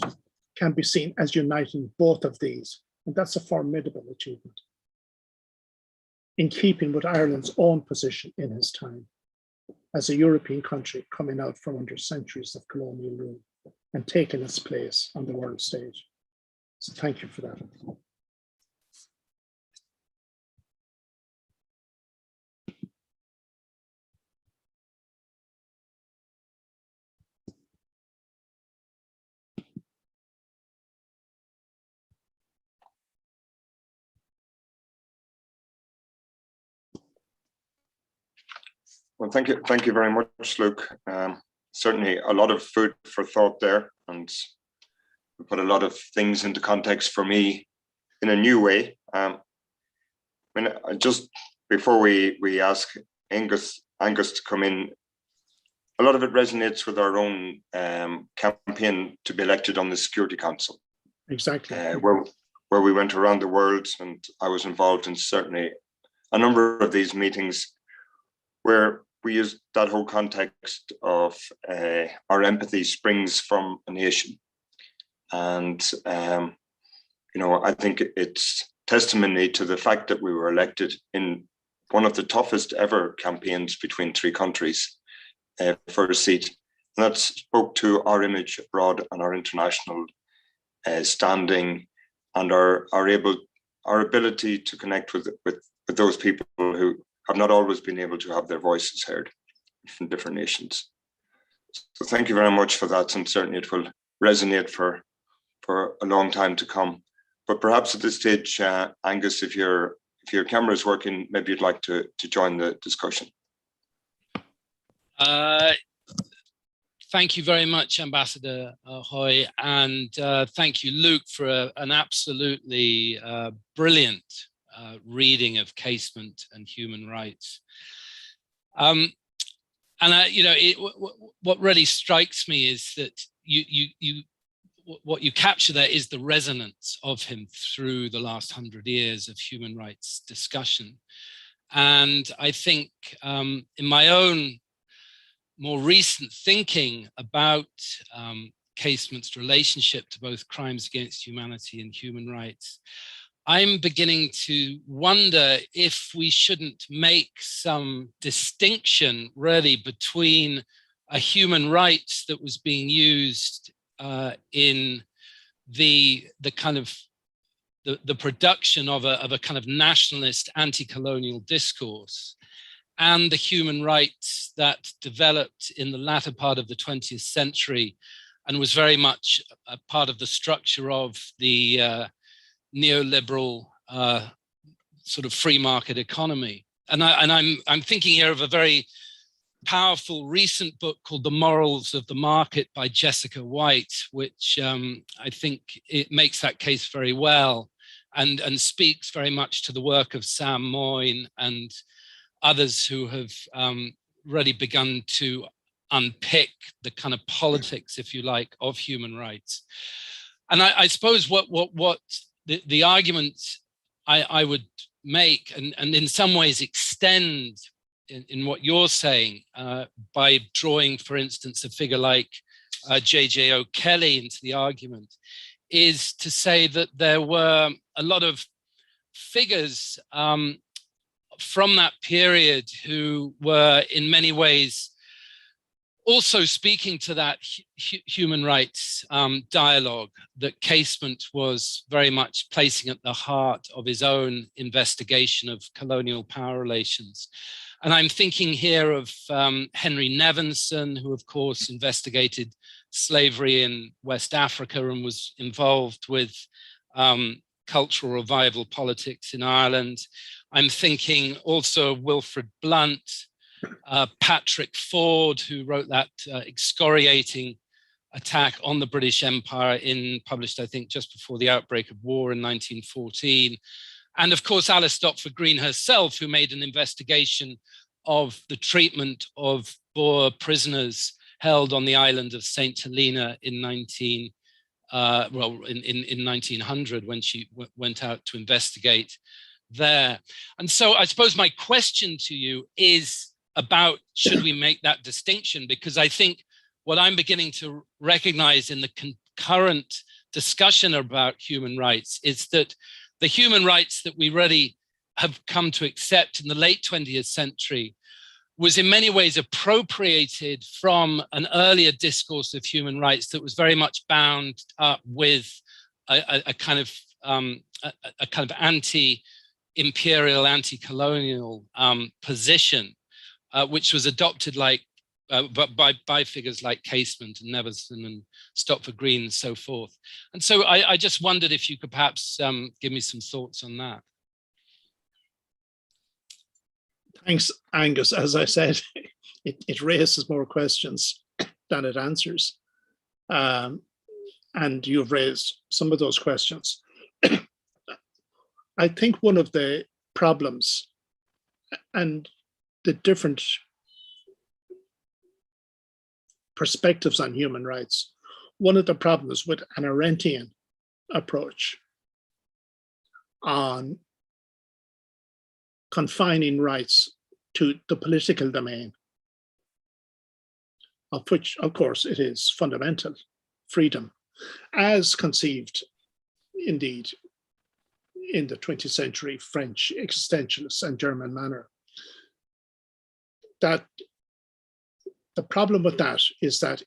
can be seen as uniting both of these, and that's a formidable achievement, in keeping with Ireland's own position in his time as a European country coming out from under centuries of colonial rule and taking its place on the world stage. So thank you for that. Well, thank you very much, Luke. Certainly a lot of food for thought there, and we put a lot of things into context for me in a new way. Just before we ask Angus to come in, a lot of it resonates with our own campaign to be elected on the Security Council. Exactly. Where we went around the world, and I was involved in certainly a number of these meetings where we use that whole context of our empathy springs from a nation. And, I think it's testimony to the fact that we were elected in one of the toughest ever campaigns between three countries for a seat. And that spoke to our image abroad and our international standing and our ability to connect with those people who have not always been able to have their voices heard from different nations. So thank you very much for that, and certainly it will resonate for a long time to come. But perhaps at this stage, Angus, if your camera is working, maybe you'd like to join the discussion. Thank you very much, Ambassador Hoy, and thank you, Luke, for an absolutely brilliant reading of Casement and human rights. What really strikes me is that what you capture there is the resonance of him through the last 100 years of human rights discussion. And I think in my own more recent thinking about Casement's relationship to both crimes against humanity and human rights, I'm beginning to wonder if we shouldn't make some distinction really between a human rights that was being used in the kind of the production of a kind of nationalist anti-colonial discourse, and the human rights that developed in the latter part of the 20th century and was very much a part of the structure of the neoliberal sort of free market economy. And I'm thinking here of a very powerful recent book called The Morals of the Market by Jessica White, which I think it makes that case very well. and speaks very much to the work of Sam Moyne and others who have really begun to unpick the kind of politics, if you like, of human rights. And I suppose what the argument I would make, and in some ways extend in what you're saying, by drawing, for instance, a figure like J.J. O'Kelly into the argument, is to say that there were a lot of figures from that period who were in many ways also speaking to that human rights dialogue that Casement was very much placing at the heart of his own investigation of colonial power relations. And I'm thinking here of Henry Nevinson, who of course investigated slavery in West Africa and was involved with cultural revival politics in Ireland. I'm thinking also of Wilfred Blunt, Patrick Ford, who wrote that excoriating attack on the British Empire published, I think, just before the outbreak of war in 1914. And of course, Alice Stopford Green herself, who made an investigation of the treatment of Boer prisoners held on the island of St. Helena in 1900, when she went out to investigate there. And so I suppose my question to you is about, should we make that distinction? Because I think what I'm beginning to recognize in the current discussion about human rights is that the human rights that we really have come to accept in the late 20th century was in many ways appropriated from an earlier discourse of human rights that was very much bound up with a kind of anti-imperial, anti-colonial position, which was adopted by figures like Casement and Nevinson and Stopford Green and so forth. And so I just wondered if you could perhaps give me some thoughts on that. Thanks, Angus. As I said, it raises more questions than it answers. And you've raised some of those questions. I think one of the problems and the different perspectives on human rights, one of the problems with an Arendtian approach on confining rights to the political domain, of which, of course, it is fundamental freedom, as conceived, indeed, in the 20th century French existentialists and German manner. That the problem with that is that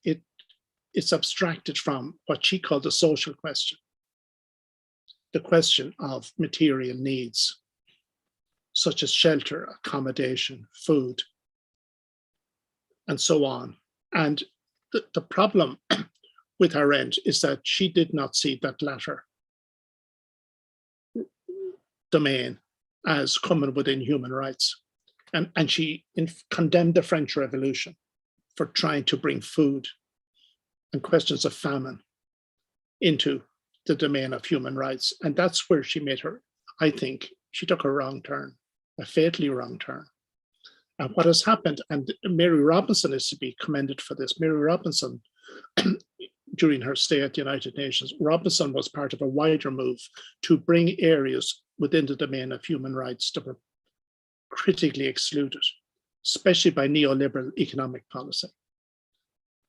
it's abstracted from what she called the social question, the question of material needs, such as shelter, accommodation, food, and so on. And the problem with Arendt is that she did not see that latter domain as coming within human rights. And she condemned the French Revolution for trying to bring food and questions of famine into the domain of human rights. And that's where she made her, I think, she took a wrong turn, a fatally wrong turn. And what has happened, and Mary Robinson is to be commended for this. Mary Robinson, during her stay at the United Nations, Robinson was part of a wider move to bring areas within the domain of human rights that were critically excluded, especially by neoliberal economic policy,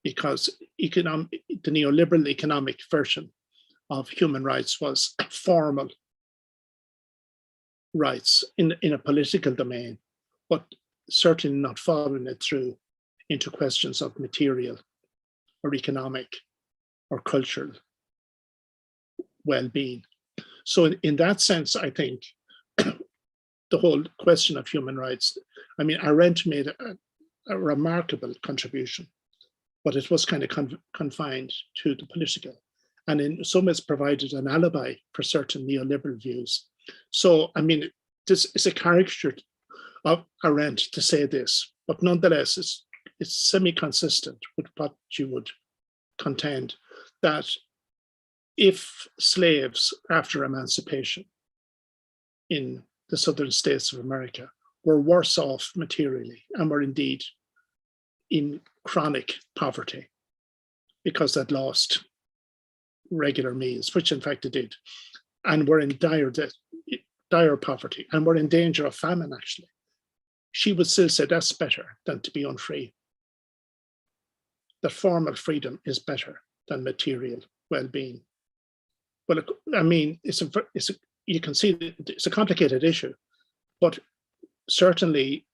because the neoliberal economic version of human rights was formal rights in a political domain, but certainly not following it through into questions of material or economic or cultural well-being. So in that sense, I think the whole question of human rights, I mean, Arendt made a remarkable contribution, but it was kind of confined to the political, and in some ways provided an alibi for certain neoliberal views. So, I mean, this is a caricature of Arendt to say this, but nonetheless, it's semi-consistent with what you would contend, that if slaves after emancipation in the southern states of America were worse off materially and were indeed in chronic poverty because they'd lost regular meals, which in fact they did, and were in dire poverty and were in danger of famine, actually. She would still say that's better than to be unfree. That formal freedom is better than material well-being. Well, I mean, you can see it's a complicated issue, but certainly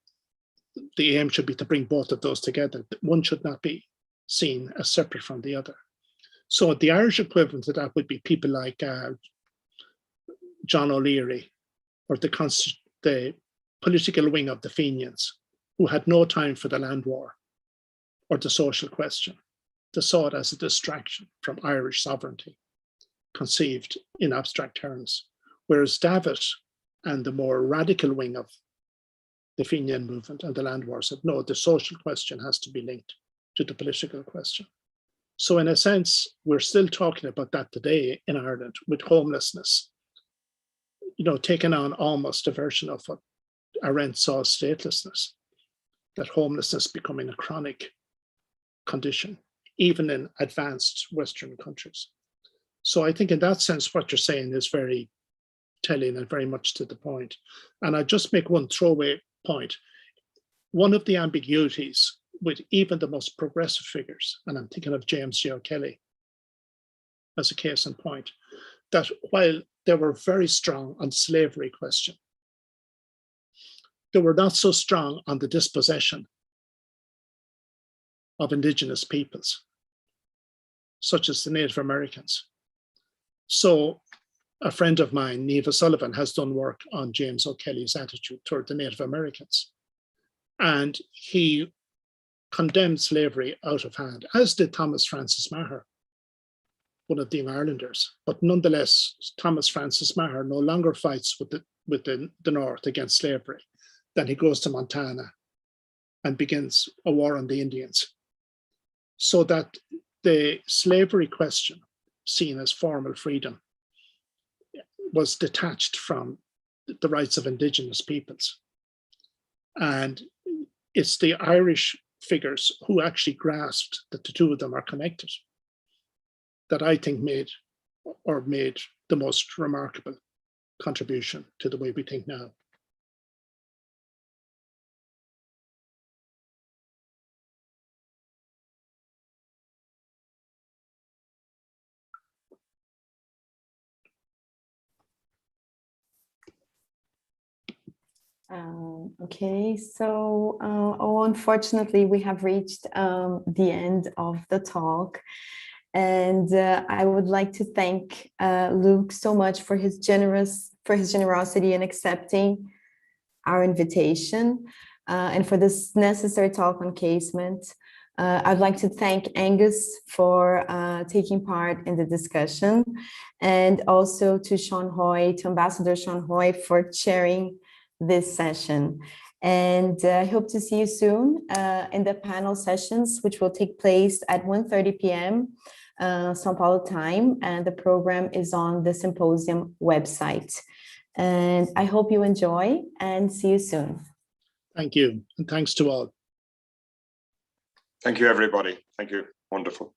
the aim should be to bring both of those together. One should not be seen as separate from the other. So the Irish equivalent of that would be people like John O'Leary, or the political wing of the Fenians, who had no time for the land war or the social question. They saw it as a distraction from Irish sovereignty, conceived in abstract terms. Whereas Davitt and the more radical wing of the Fenian movement and the land war said, no, the social question has to be linked to the political question. So in a sense, we're still talking about that today in Ireland with homelessness, taking on almost a version of what Arendt saw as statelessness, that homelessness becoming a chronic condition, even in advanced Western countries. So I think in that sense, what you're saying is very telling and very much to the point. And I just make one throwaway point. One of the ambiguities with even the most progressive figures, and I'm thinking of James J. O'Kelly as a case in point, that while they were very strong on slavery question, they were not so strong on the dispossession of indigenous peoples, such as the Native Americans. So a friend of mine, Neva Sullivan, has done work on James O'Kelly's attitude toward the Native Americans. And he condemned slavery out of hand, as did Thomas Francis Maher, one of the Young Irelanders. But nonetheless, Thomas Francis Maher no longer fights with the North against slavery. Then he goes to Montana and begins a war on the Indians. So that the slavery question, seen as formal freedom, was detached from the rights of indigenous peoples. And it's the Irish figures who actually grasped that the two of them are connected that I think made the most remarkable contribution to the way we think now. Okay, so unfortunately, we have reached the end of the talk. And I would like to thank Luke so much for his generosity in accepting our invitation and for this necessary talk on Casement. I'd like to thank Angus for taking part in the discussion, and also to Ambassador Sean Hoy for chairing this session. And I hope to see you soon in the panel sessions, which will take place at 1:30 p.m. São Paulo time, and the program is on the symposium website. And I hope you enjoy, and see you soon. Thank you, and thanks to all. Thank you, everybody. Thank you. Wonderful.